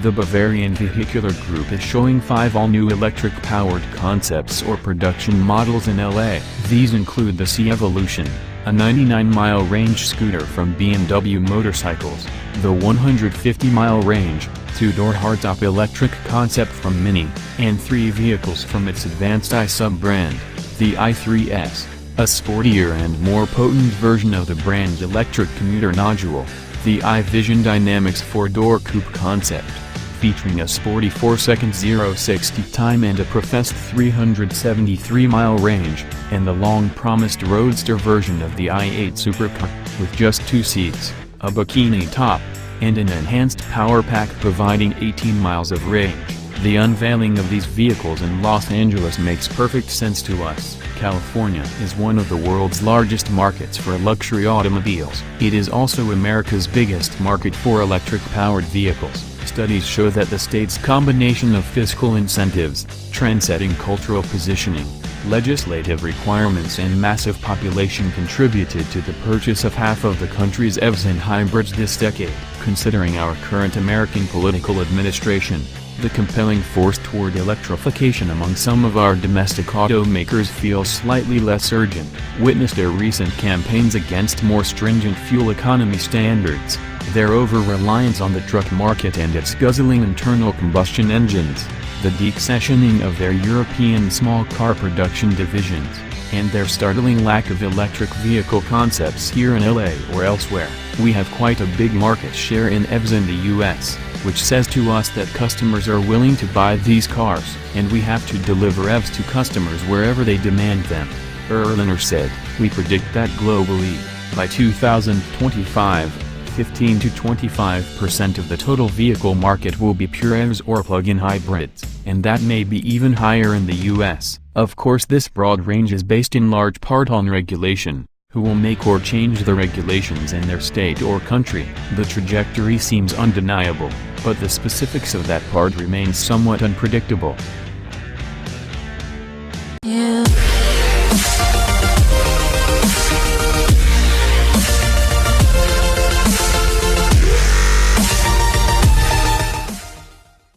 The Bavarian Vehicular Group is showing 5 all-new electric-powered concepts or production models in LA. These include the C Evolution, a 99-mile range scooter from BMW Motorcycles, the 150-mile range, 2-door hardtop electric concept from Mini, and 3 vehicles from its advanced I sub-brand, the i3S, a sportier and more potent version of the brand's electric commuter nodule, the iVision Dynamics 4-door coupe concept, featuring a sporty 4-second 0-60 time and a professed 373-mile range, and the long-promised roadster version of the i8 supercar, with just 2 seats, a bikini top, and an enhanced power pack providing 18 miles of range. The unveiling of these vehicles in Los Angeles makes perfect sense to us. California is one of the world's largest markets for luxury automobiles. It is also America's biggest market for electric-powered vehicles. Studies show that the state's combination of fiscal incentives, trend-setting cultural positioning, legislative requirements and massive population contributed to the purchase of half of the country's EVs and hybrids this decade. Considering our current American political administration, the compelling force toward electrification among some of our domestic automakers feels slightly less urgent. Witness their recent campaigns against more stringent fuel economy standards, their over-reliance on the truck market and its guzzling internal combustion engines, the deaccessioning of their European small car production divisions, and their startling lack of electric vehicle concepts here in LA or elsewhere. We have quite a big market share in EVs in the US, which says to us that customers are willing to buy these cars, and we have to deliver EVs to customers wherever they demand them. Erlanger said, "We predict that globally, by 2025, 15 to 25% of the total vehicle market will be pure EVs or plug-in hybrids, and that may be even higher in the US. Of course, this broad range is based in large part on regulation. Who will make or change the regulations in their state or country? The trajectory seems undeniable, but the specifics of that part remain somewhat unpredictable."